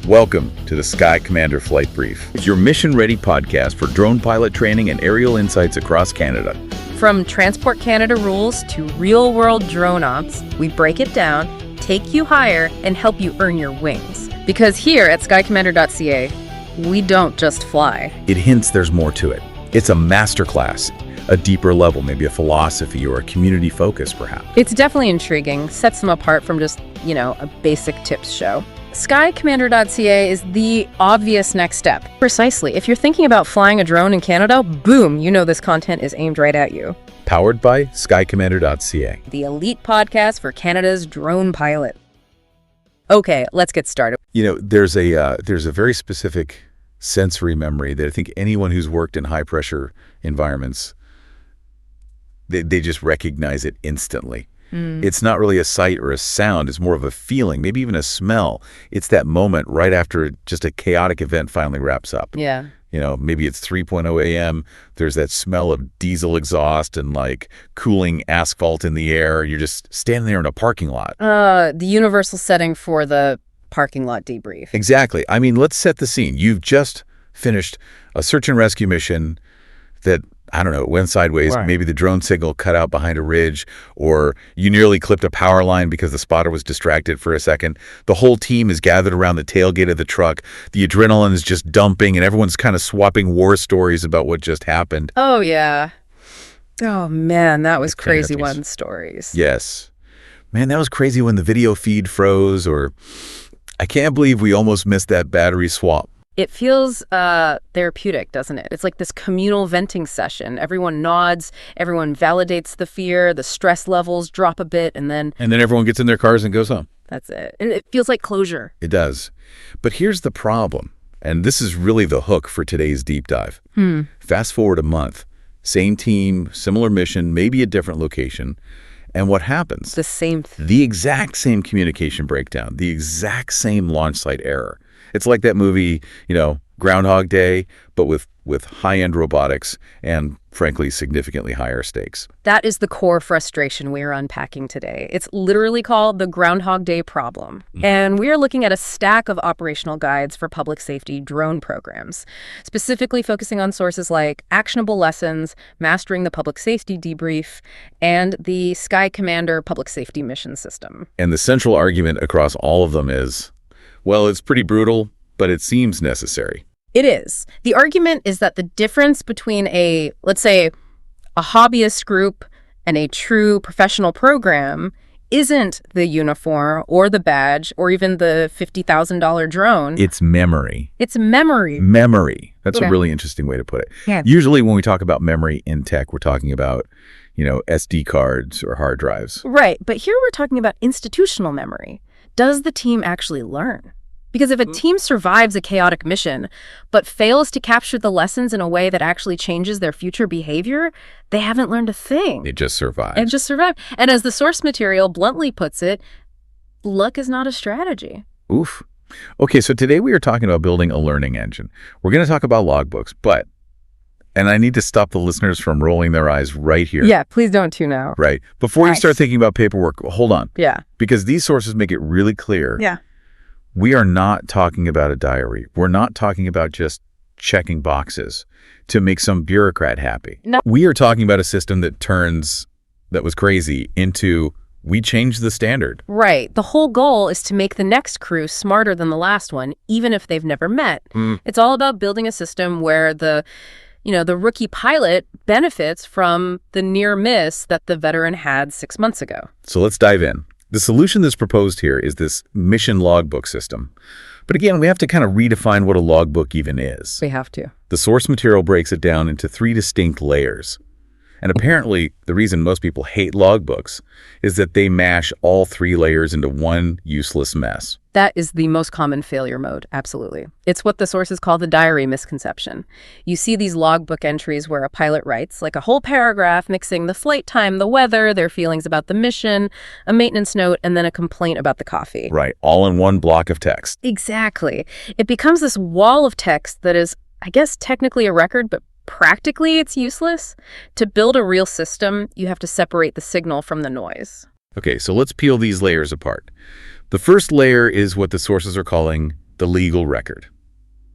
Welcome to the Sky Commander Flight Brief. It's your mission-ready podcast for drone pilot training and aerial insights across Canada. From Transport Canada rules to real-world drone ops, we break it down, take you higher, and help you earn your wings. Because here at skycommander.ca, we don't just fly. It hints there's more to it. It's a masterclass, a deeper level, maybe a philosophy or a community focus, perhaps. It's definitely intriguing, sets them apart from just, a basic tips show. Skycommander.ca is the obvious next step. Precisely. If you're thinking about flying a drone in Canada, boom, this content is aimed right at you. Powered by skycommander.ca. The elite podcast for Canada's drone pilot. Okay, let's get started. There's a very specific sensory memory that I think anyone who's worked in high-pressure environments, they just recognize it instantly. It's not really a sight or a sound. It's more of a feeling, maybe even a smell. It's that moment right after just a chaotic event finally wraps up. Yeah. Maybe it's 3:00 a.m. There's that smell of diesel exhaust and cooling asphalt in the air. You're just standing there in a parking lot. The universal setting for the parking lot debrief. Exactly. Let's set the scene. You've just finished a search and rescue mission that, went sideways. Right. Maybe the drone signal cut out behind a ridge, or you nearly clipped a power line because the spotter was distracted for a second. The whole team is gathered around the tailgate of the truck. The adrenaline is just dumping, and everyone's kind of swapping war stories about what just happened. Oh, yeah. Oh, man, that was crazy one stories. Yes. Man, that was crazy when the video feed froze, or I can't believe we almost missed that battery swap. It feels therapeutic, doesn't it? It's like this communal venting session. Everyone nods, everyone validates the fear, the stress levels drop a bit, and then everyone gets in their cars and goes home. That's it. And it feels like closure. It does. But here's the problem, and this is really the hook for today's deep dive. Fast forward a month, same team, similar mission, maybe a different location, and what happens? The exact same communication breakdown, the exact same launch site error. It's like that movie, Groundhog Day, but with high-end robotics and, frankly, significantly higher stakes. That is the core frustration we are unpacking today. It's literally called the Groundhog Day problem. And we are looking at a stack of operational guides for public safety drone programs, specifically focusing on sources like Actionable Lessons, Mastering the Public Safety Debrief, and the Sky Commander Public Safety Mission System. And the central argument across all of them is, well, it's pretty brutal, but it seems necessary. It is. The argument is that the difference between let's say, a hobbyist group and a true professional program isn't the uniform or the badge or even the $50,000 drone. It's memory. It's memory. Memory. That's a really interesting way to put it. Yeah. Usually when we talk about memory in tech, we're talking about, SD cards or hard drives. Right. But here we're talking about institutional memory. Does the team actually learn? Because if a team survives a chaotic mission, but fails to capture the lessons in a way that actually changes their future behavior, they haven't learned a thing. It just survived. And as the source material bluntly puts it, luck is not a strategy. Oof. Okay, so today we are talking about building a learning engine. We're going to talk about logbooks, and I need to stop the listeners from rolling their eyes right here. Yeah, please don't tune out. Right. Before you start thinking about paperwork, hold on. Yeah. Because these sources make it really clear. Yeah. We are not talking about a diary. We're not talking about just checking boxes to make some bureaucrat happy. No. We are talking about a system that was crazy into we changed the standard. Right. The whole goal is to make the next crew smarter than the last one, even if they've never met. It's all about building a system where the rookie pilot benefits from the near miss that the veteran had 6 months ago. So let's dive in. The solution that's proposed here is this mission logbook system. But again, we have to kind of redefine what a logbook even is. We have to. The source material breaks it down into 3 distinct layers. And apparently, the reason most people hate logbooks is that they mash all 3 layers into one useless mess. That is the most common failure mode, absolutely. It's what the sources call the diary misconception. You see these logbook entries where a pilot writes like a whole paragraph mixing the flight time, the weather, their feelings about the mission, a maintenance note, and then a complaint about the coffee. Right, all in one block of text. Exactly. It becomes this wall of text that is, I guess, technically a record, but practically it's useless. To build a real system, you have to separate the signal from the noise. Okay, so let's peel these layers apart. The first layer is what the sources are calling the legal record.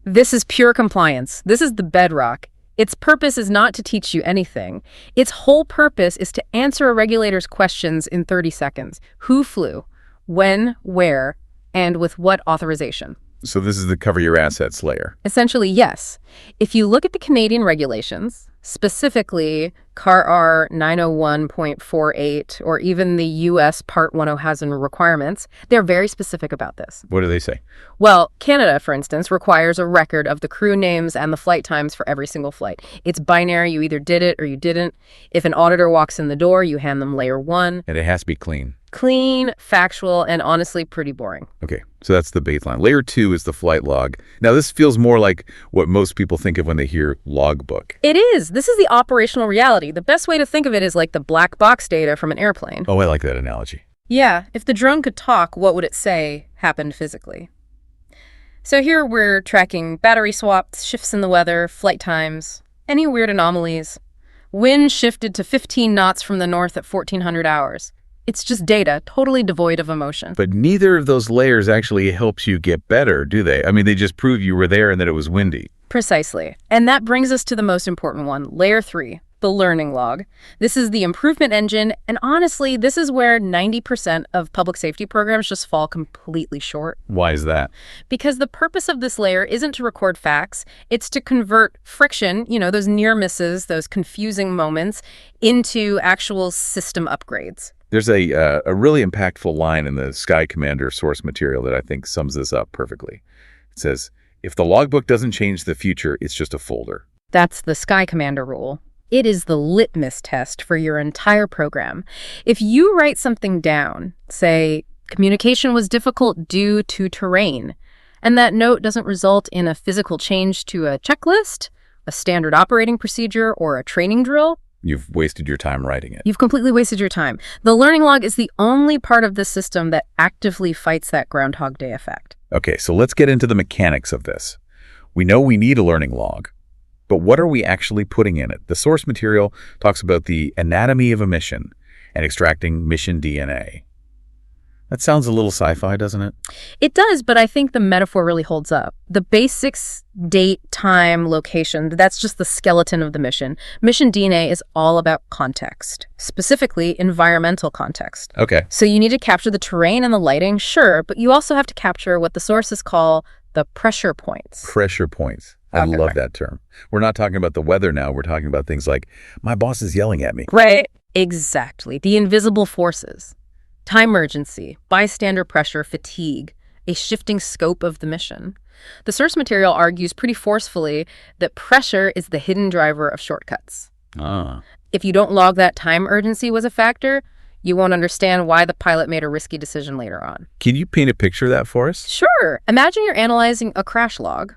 This is pure compliance. This is the bedrock. Its purpose is not to teach you anything. Its whole purpose is to answer a regulator's questions in 30 seconds. Who flew? When? Where? And with what authorization? So this is the cover your assets layer. Essentially, yes. If you look at the Canadian regulations, specifically CAR 901.48 or even the U.S. Part 10 hazmat requirements, they're very specific about this. What do they say? Well, Canada, for instance, requires a record of the crew names and the flight times for every single flight. It's binary. You either did it or you didn't. If an auditor walks in the door, you hand them layer 1. And it has to be clean. Clean, factual, and honestly pretty boring. Okay, so that's the baseline. Layer 2 is the flight log. Now, this feels more like what most people think of when they hear logbook. It is. This is the operational reality. The best way to think of it is like the black box data from an airplane. Oh, I like that analogy. Yeah, if the drone could talk, what would it say happened physically? So here we're tracking battery swaps, shifts in the weather, flight times, any weird anomalies. Wind shifted to 15 knots from the north at 1400 hours. It's just data, totally devoid of emotion. But neither of those layers actually helps you get better, do they? I mean, they just prove you were there and that it was windy. Precisely. And that brings us to the most important one, layer 3, the learning log. This is the improvement engine, and honestly, this is where 90% of public safety programs just fall completely short. Why is that? Because the purpose of this layer isn't to record facts, it's to convert friction, those near misses, those confusing moments, into actual system upgrades. There's a really impactful line in the Sky Commander source material that I think sums this up perfectly. It says, if the logbook doesn't change the future, it's just a folder. That's the Sky Commander rule. It is the litmus test for your entire program. If you write something down, say, communication was difficult due to terrain, and that note doesn't result in a physical change to a checklist, a standard operating procedure, or a training drill, you've wasted your time writing it. You've completely wasted your time. The learning log is the only part of the system that actively fights that Groundhog Day effect. Okay, so let's get into the mechanics of this. We know we need a learning log, but what are we actually putting in it? The source material talks about the anatomy of a mission and extracting mission DNA. That sounds a little sci-fi, doesn't it? It does, but I think the metaphor really holds up. The basics, date, time, location, that's just the skeleton of the mission. Mission DNA is all about context, specifically environmental context. Okay. So you need to capture the terrain and the lighting, sure, but you also have to capture what the sources call the pressure points. Pressure points. I love that term. We're not talking about the weather now. We're talking about things like, my boss is yelling at me. Right. Exactly. The invisible forces. Time urgency, bystander pressure, fatigue, a shifting scope of the mission. The source material argues pretty forcefully that pressure is the hidden driver of shortcuts. If you don't log that time urgency was a factor, you won't understand why the pilot made a risky decision later on. Can you paint a picture of that for us? Sure. Imagine you're analyzing a crash log.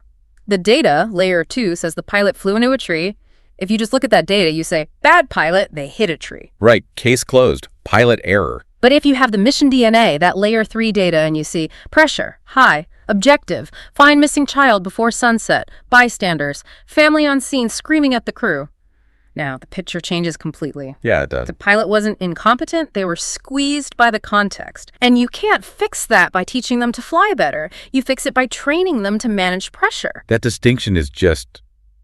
The data, layer 2, says the pilot flew into a tree. If you just look at that data, you say, bad pilot, they hit a tree. Right. Case closed. Pilot error. But if you have the mission DNA, that layer 3 data, and you see pressure, high, objective, find missing child before sunset, bystanders, family on scene screaming at the crew. Now, the picture changes completely. Yeah, it does. The pilot wasn't incompetent, they were squeezed by the context. And you can't fix that by teaching them to fly better. You fix it by training them to manage pressure. That distinction is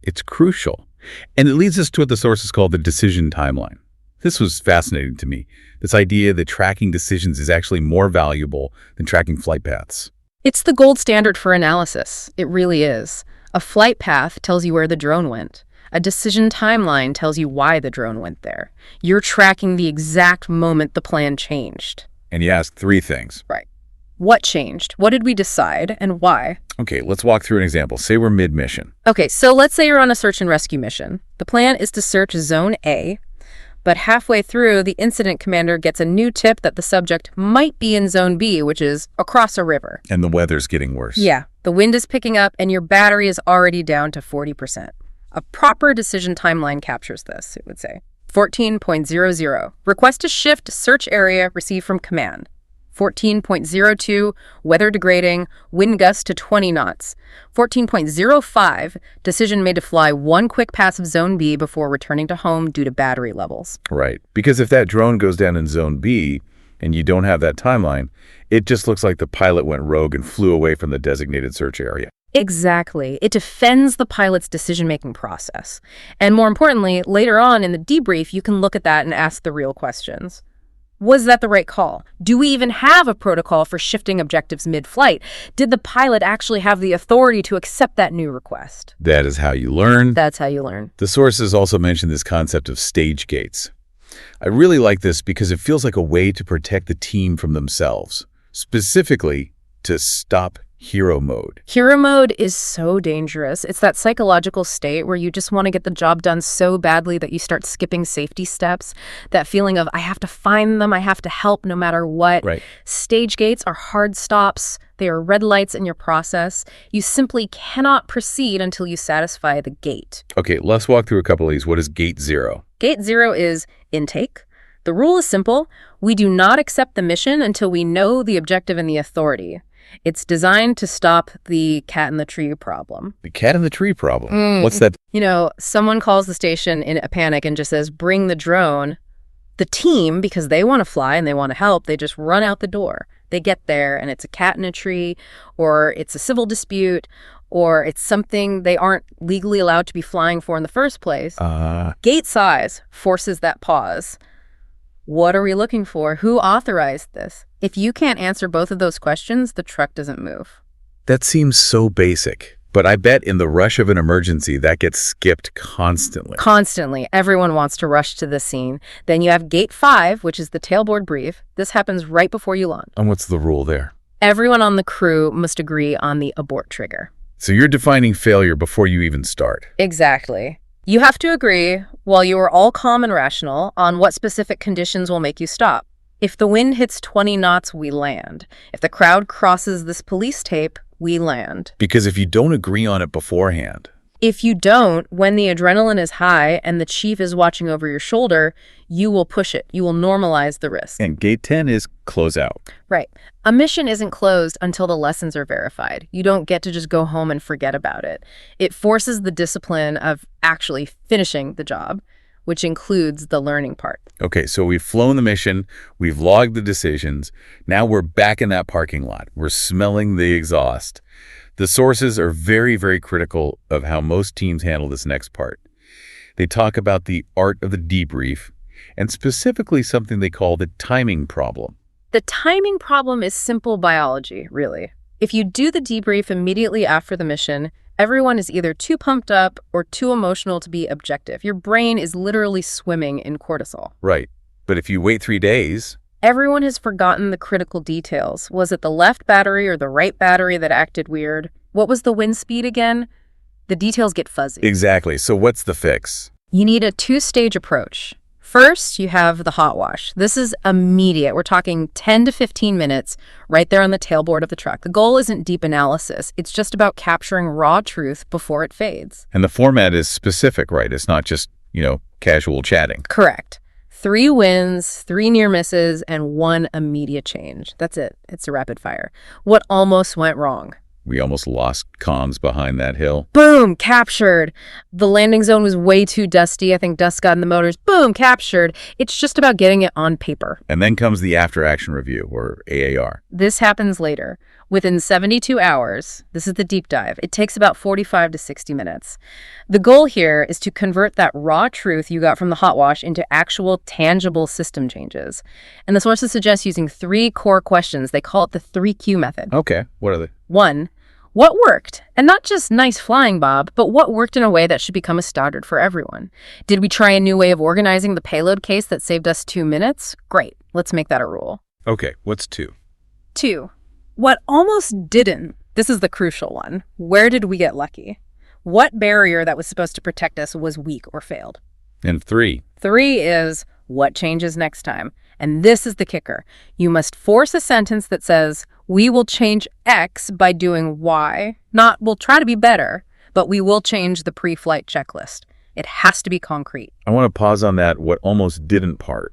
it's crucial. And it leads us to what the sources call the decision timeline. This was fascinating to me, this idea that tracking decisions is actually more valuable than tracking flight paths. It's the gold standard for analysis. It really is. A flight path tells you where the drone went. A decision timeline tells you why the drone went there. You're tracking the exact moment the plan changed. And you ask 3 things. Right. What changed? What did we decide? And why? Okay, let's walk through an example. Say we're mid-mission. Okay, so let's say you're on a search and rescue mission. The plan is to search Zone A, but halfway through, the incident commander gets a new tip that the subject might be in Zone B, which is across a river. And the weather's getting worse. Yeah, the wind is picking up and your battery is already down to 40%. A proper decision timeline captures this, it would say. 14.00, request to shift search area received from command. 14.02, weather degrading, wind gust to 20 knots. 14.05, decision made to fly 1 quick pass of Zone B before returning to home due to battery levels. Right, because if that drone goes down in Zone B, and you don't have that timeline, it just looks like the pilot went rogue and flew away from the designated search area. Exactly. It defends the pilot's decision-making process. And more importantly, later on in the debrief, you can look at that and ask the real questions. Was that the right call? Do we even have a protocol for shifting objectives mid-flight? Did the pilot actually have the authority to accept that new request? That is how you learn. That's how you learn. The sources also mention this concept of stage gates. I really like this because it feels like a way to protect the team from themselves, specifically to stop hero mode. Hero mode is so dangerous. It's that psychological state where you just want to get the job done so badly that you start skipping safety steps. That feeling of, I have to find them, I have to help no matter what. Right. Stage gates are hard stops. They are red lights in your process. You simply cannot proceed until you satisfy the gate. Okay, let's walk through a couple of these. What is gate 0? Gate 0 is intake. The rule is simple. We do not accept the mission until we know the objective and the authority. It's designed to stop the cat in the tree problem. The cat in the tree problem? What's that? You know, someone calls the station in a panic and just says, bring the drone. The team, because they want to fly and they want to help, they just run out the door. They get there and it's a cat in a tree, or it's a civil dispute, or it's something they aren't legally allowed to be flying for in the first place. Gate size forces that pause. What are we looking for? Who authorized this? If you can't answer both of those questions, the truck doesn't move. That seems so basic, but I bet in the rush of an emergency that gets skipped constantly. Constantly. Everyone wants to rush to the scene. Then you have gate 5, which is the tailboard brief. This happens right before you launch. And what's the rule there? Everyone on the crew must agree on the abort trigger. So you're defining failure before you even start. Exactly. You have to agree, while you are all calm and rational, on what specific conditions will make you stop. If the wind hits 20 knots, we land. If the crowd crosses this police tape, we land. Because if you don't agree on it beforehand. If you don't, when the adrenaline is high and the chief is watching over your shoulder, you will push it. You will normalize the risk. And gate 10 is close out. Right. A mission isn't closed until the lessons are verified. You don't get to just go home and forget about it. It forces the discipline of actually finishing the job, which includes the learning part. Okay, so we've flown the mission, we've logged the decisions, now we're back in that parking lot. We're smelling the exhaust. The sources are very, very critical of how most teams handle this next part. They talk about the art of the debrief, and specifically something they call the timing problem. The timing problem is simple biology, really. If you do the debrief immediately after the mission, everyone is either too pumped up or too emotional to be objective. Your brain is literally swimming in cortisol. Right. But if you wait 3 days... Everyone has forgotten the critical details. Was it the left battery or the right battery that acted weird? What was the wind speed again? The details get fuzzy. Exactly. So what's the fix? You need a 2-stage approach. First, you have the hot wash. This is immediate. We're talking 10 to 15 minutes right there on the tailboard of the truck. The goal isn't deep analysis. It's just about capturing raw truth before it fades. And the format is specific, right? It's not just, casual chatting. Correct. 3 wins, 3 near misses, and 1 immediate change. That's it. It's a rapid fire. What almost went wrong? We almost lost comms behind that hill. Boom, captured. The landing zone was way too dusty. I think dust got in the motors. Boom, captured. It's just about getting it on paper. And then comes the after-action review, or AAR. This happens later. Within 72 hours, this is the deep dive. It takes about 45 to 60 minutes. The goal here is to convert that raw truth you got from the hot wash into actual, tangible system changes. And the sources suggest using 3 core questions. They call it the 3Q method. Okay, what are they? 1, what worked? And not just nice flying, Bob, but what worked in a way that should become a standard for everyone? Did we try a new way of organizing the payload case that saved us 2 minutes? Great, let's make that a rule. Okay, what's 2? 2, what almost didn't? This is the crucial one. Where did we get lucky? What barrier that was supposed to protect us was weak or failed? And 3? 3 is what changes next time? And this is the kicker. You must force a sentence that says, we will change X by doing Y. Not, we'll try to be better, but we will change the pre-flight checklist. It has to be concrete. I want to pause on that what almost didn't part.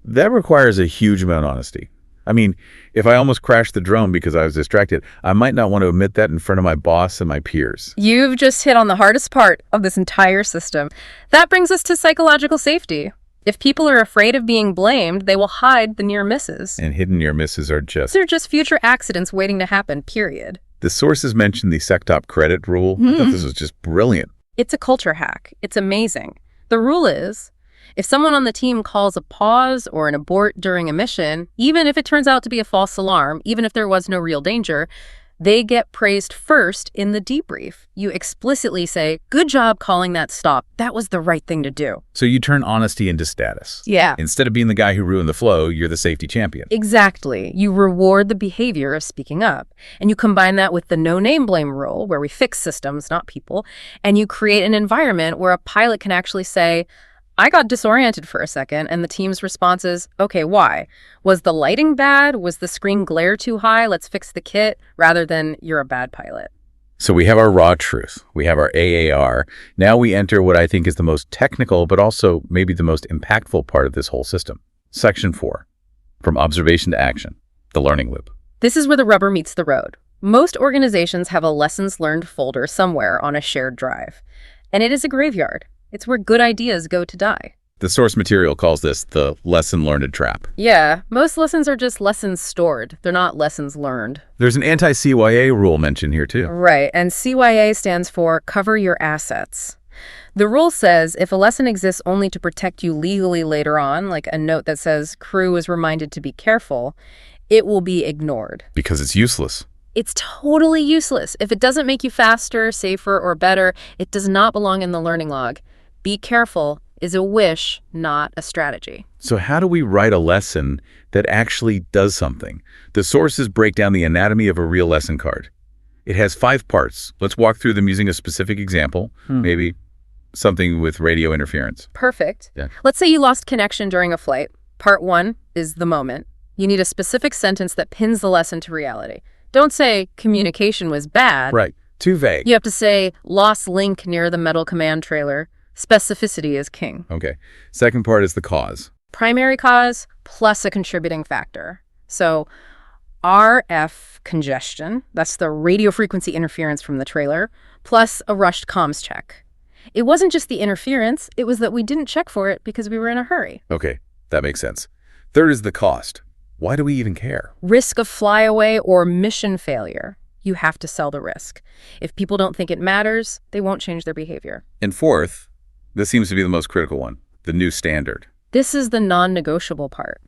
That requires a huge amount of honesty. I mean, if I almost crashed the drone because I was distracted, I might not want to admit that in front of my boss and my peers. You've just hit on the hardest part of this entire system. That brings us to psychological safety. If people are afraid of being blamed, they will hide the near misses. And hidden near misses are just... They're just future accidents waiting to happen, period. The sources mentioned the SecTop credit rule. I thought this was just brilliant. It's a culture hack. It's amazing. The rule is, if someone on the team calls a pause or an abort during a mission, even if it turns out to be a false alarm, even if there was no real danger, they get praised first in the debrief. You explicitly say, good job calling that stop. That was the right thing to do. So you turn honesty into status. Yeah. Instead of being the guy who ruined the flow, you're the safety champion. Exactly. You reward the behavior of speaking up. And you combine that with the no name blame rule, where we fix systems, not people. And you create an environment where a pilot can actually say, I got disoriented for a second, and the team's response is, okay, why? Was the lighting bad? Was the screen glare too high? Let's fix the kit, rather than you're a bad pilot. So we have our raw truth. We have our AAR. Now we enter what I think is the most technical, but also maybe the most impactful part of this whole system. Section 4, from observation to action, the learning loop. This is where the rubber meets the road. Most organizations have a lessons learned folder somewhere on a shared drive, and it is a graveyard. It's where good ideas go to die. The source material calls this the lesson learned trap. Yeah, most lessons are just lessons stored. They're not lessons learned. There's an anti-CYA rule mentioned here too. Right, and CYA stands for cover your assets. The rule says if a lesson exists only to protect you legally later on, like a note that says crew is reminded to be careful, it will be ignored. Because it's useless. It's totally useless. If it doesn't make you faster, safer, or better, it does not belong in the learning log. Be careful is a wish, not a strategy. So how do we write a lesson that actually does something? The sources break down the anatomy of a real lesson card. It has 5 parts. Let's walk through them using a specific example, maybe something with radio interference. Perfect. Yeah. Let's say you lost connection during a flight. Part 1 is the moment. You need a specific sentence that pins the lesson to reality. Don't say communication was bad. Right. Too vague. You have to say lost link near the metal command trailer. Specificity is king. Okay. Second part is the cause. Primary cause plus a contributing factor. So RF congestion, that's the radio frequency interference from the trailer, plus a rushed comms check. It wasn't just the interference, it was that we didn't check for it because we were in a hurry. Okay, that makes sense. Third is the cost. Why do we even care? Risk of flyaway or mission failure. You have to sell the risk. If people don't think it matters, they won't change their behavior. And fourth, this seems to be the most critical one, the new standard. This is the non-negotiable part.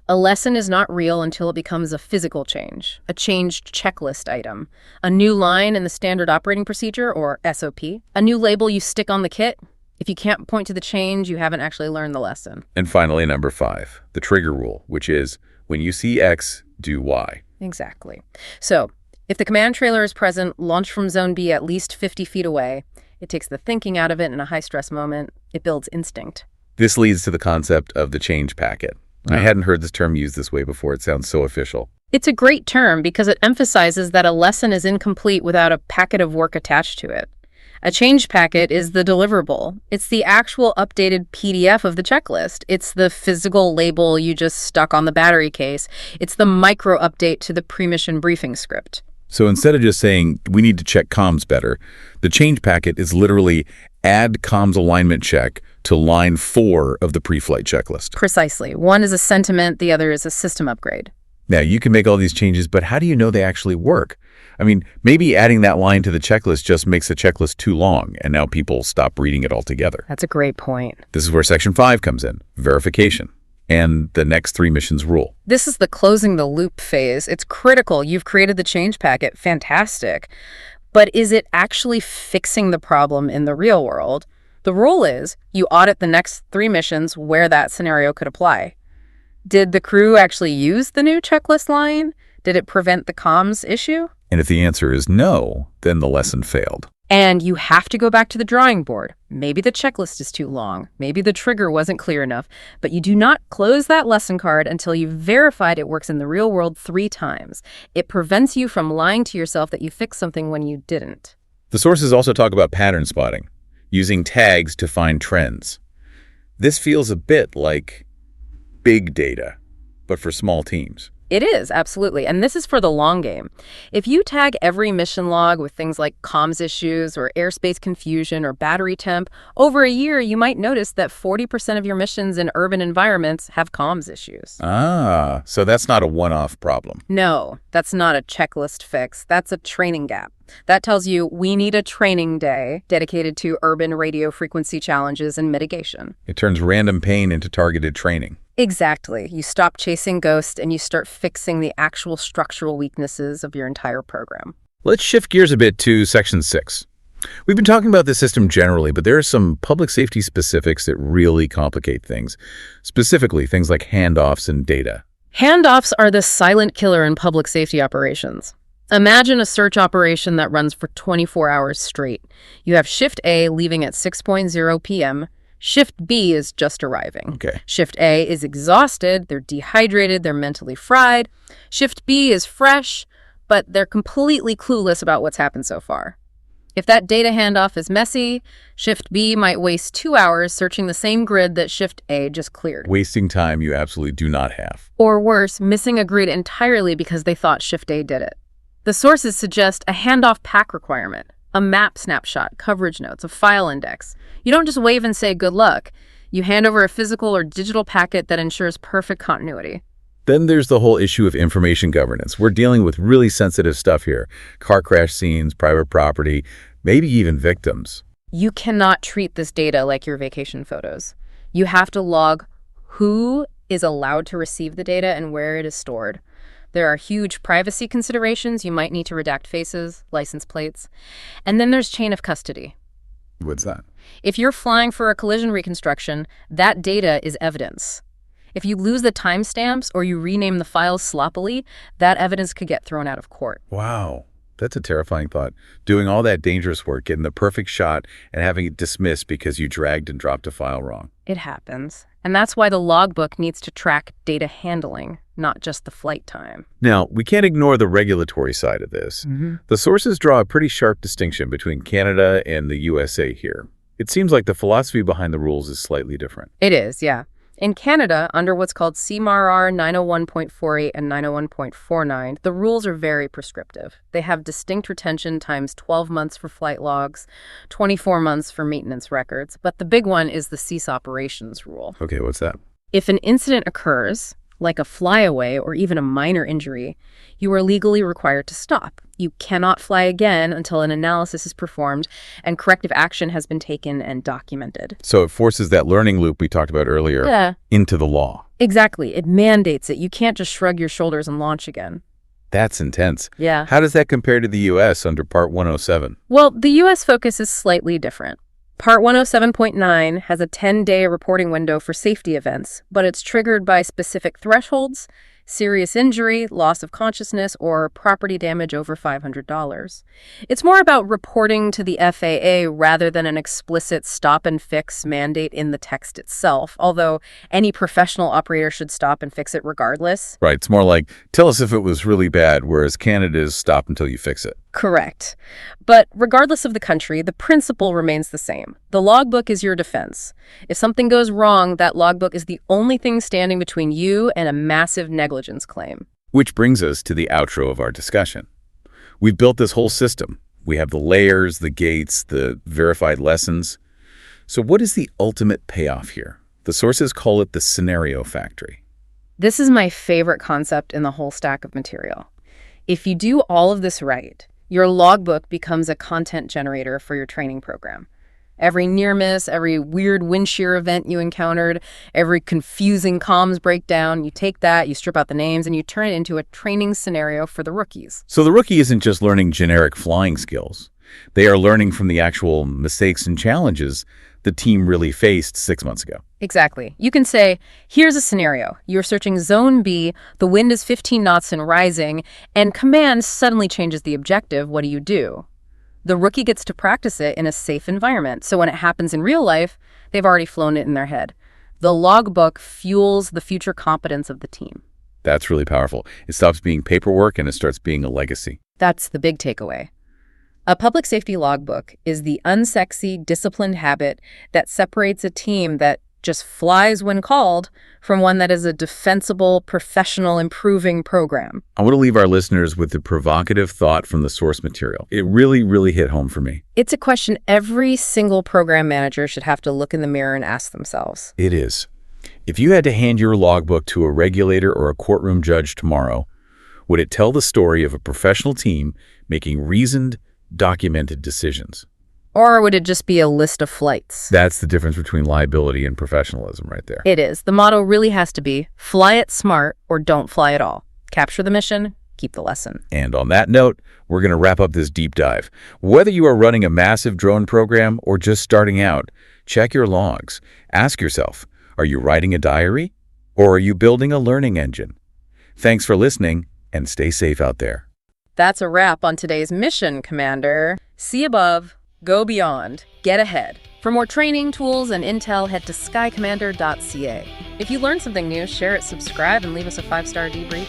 A lesson is not real until it becomes a physical change, a changed checklist item, a new line in the standard operating procedure, or SOP, a new label you stick on the kit. If you can't point to the change, you haven't actually learned the lesson. And finally, number 5, the trigger rule, which is when you see X, do Y. Exactly. So if the command trailer is present, launch from zone B at least 50 feet away. It takes the thinking out of it in a high-stress moment. It builds instinct. This leads to the concept of the change packet. I hadn't heard this term used this way before. It sounds so official. It's a great term because it emphasizes that a lesson is incomplete without a packet of work attached to it. A change packet is the deliverable. It's the actual updated PDF of the checklist. It's the physical label you just stuck on the battery case. It's the micro update to the pre-mission briefing script. So instead of just saying, we need to check comms better, the change packet is literally add comms alignment check to line 4 of the pre-flight checklist. Precisely. One is a sentiment, the other is a system upgrade. Now, you can make all these changes, but how do you know they actually work? I mean, maybe adding that line to the checklist just makes the checklist too long, and now people stop reading it altogether. That's a great point. This is where Section 5 comes in, verification, and the next 3 missions rule. This is the closing the loop phase. It's critical. You've created the change packet. Fantastic. But is it actually fixing the problem in the real world? The rule is you audit the next 3 missions where that scenario could apply. Did the crew actually use the new checklist line? Did it prevent the comms issue? And if the answer is no, then the lesson failed. And you have to go back to the drawing board. Maybe the checklist is too long. Maybe the trigger wasn't clear enough. But you do not close that lesson card until you've verified it works in the real world 3 times. It prevents you from lying to yourself that you fixed something when you didn't. The sources also talk about pattern spotting, using tags to find trends. This feels a bit like big data, but for small teams. It is, absolutely. And this is for the long game. If you tag every mission log with things like comms issues or airspace confusion or battery temp, over a year you might notice that 40% of your missions in urban environments have comms issues. Ah, so that's not a one-off problem. No, that's not a checklist fix. That's a training gap. That tells you we need a training day dedicated to urban radio frequency challenges and mitigation. It turns random pain into targeted training. Exactly. You stop chasing ghosts and you start fixing the actual structural weaknesses of your entire program. Let's shift gears a bit to Section 6. We've been talking about the system generally, but there are some public safety specifics that really complicate things. Specifically, things like handoffs and data. Handoffs are the silent killer in public safety operations. Imagine a search operation that runs for 24 hours straight. You have Shift A leaving at 6:00 p.m., Shift B is just arriving. Okay. Shift A is exhausted, they're dehydrated, they're mentally fried. Shift B is fresh, but they're completely clueless about what's happened so far. If that data handoff is messy, Shift B might waste 2 hours searching the same grid that Shift A just cleared. Wasting time you absolutely do not have. Or worse, missing a grid entirely because they thought Shift A did it. The sources suggest a handoff pack requirement. A map snapshot, coverage notes, a file index. You don't just wave and say good luck. You hand over a physical or digital packet that ensures perfect continuity. Then there's the whole issue of information governance. We're dealing with really sensitive stuff here. Car crash scenes, private property, maybe even victims. You cannot treat this data like your vacation photos. You have to log who is allowed to receive the data and where it is stored. There are huge privacy considerations. You might need to redact faces, license plates. And then there's chain of custody. What's that? If you're flying for a collision reconstruction, that data is evidence. If you lose the timestamps or you rename the files sloppily, that evidence could get thrown out of court. Wow. That's a terrifying thought. Doing all that dangerous work, getting the perfect shot, and having it dismissed because you dragged and dropped a file wrong. It happens. And that's why the logbook needs to track data handling, not just the flight time. Now, we can't ignore the regulatory side of this. The sources draw a pretty sharp distinction between Canada and the USA here. It seems like the philosophy behind the rules is slightly different. It is, yeah. In Canada, under what's called CMAR 901.48 and 901.49, the rules are very prescriptive. They have distinct retention times 12 months for flight logs, 24 months for maintenance records, but the big one is the cease operations rule. Okay, what's that? If an incident occurs, like a flyaway or even a minor injury, you are legally required to stop. You cannot fly again until an analysis is performed and corrective action has been taken and documented. So it forces that learning loop we talked about earlier into the law. Exactly. It mandates it. You can't just shrug your shoulders and launch again. That's intense. Yeah. How does that compare to the U.S. under Part 107? Well, the U.S. focus is slightly different. Part 107.9 has a 10-day reporting window for safety events, but it's triggered by specific thresholds, serious injury, loss of consciousness, or property damage over $500. It's more about reporting to the FAA rather than an explicit stop-and-fix mandate in the text itself, although any professional operator should stop and fix it regardless. Right, it's more like, tell us if it was really bad, whereas Canada's stop until you fix it. Correct. But regardless of the country, the principle remains the same. The logbook is your defense. If something goes wrong, that logbook is the only thing standing between you and a massive negligence claim. Which brings us to the outro of our discussion. We've built this whole system. We have the layers, the gates, the verified lessons. So what is the ultimate payoff here? The sources call it the scenario factory. This is my favorite concept in the whole stack of material. If you do all of this right, your logbook becomes a content generator for your training program. Every near miss, every weird wind shear event you encountered, every confusing comms breakdown, you take that, you strip out the names, and you turn it into a training scenario for the rookies. So the rookie isn't just learning generic flying skills. They are learning from the actual mistakes and challenges the team really faced 6 months ago. Exactly. You can say, here's a scenario. You're searching Zone B, the wind is 15 knots and rising, and command suddenly changes the objective. What do you do? The rookie gets to practice it in a safe environment, so when it happens in real life, they've already flown it in their head. The logbook fuels the future competence of the team. That's really powerful. It stops being paperwork and it starts being a legacy. That's the big takeaway. A public safety logbook is the unsexy, disciplined habit that separates a team that just flies when called, from one that is a defensible, professional, improving program. I want to leave our listeners with the provocative thought from the source material. It really, really hit home for me. It's a question every single program manager should have to look in the mirror and ask themselves. It is. If you had to hand your logbook to a regulator or a courtroom judge tomorrow, would it tell the story of a professional team making reasoned, documented decisions? Or would it just be a list of flights? That's the difference between liability and professionalism right there. It is. The motto really has to be, fly it smart or don't fly at all. Capture the mission, keep the lesson. And on that note, we're going to wrap up this deep dive. Whether you are running a massive drone program or just starting out, check your logs. Ask yourself, are you writing a diary or are you building a learning engine? Thanks for listening and stay safe out there. That's a wrap on today's mission, Commander. See above. Go beyond. Get ahead. For more training, tools, and intel, head to skycommander.ca. If you learned something new, share it, subscribe, and leave us a 5-star debrief.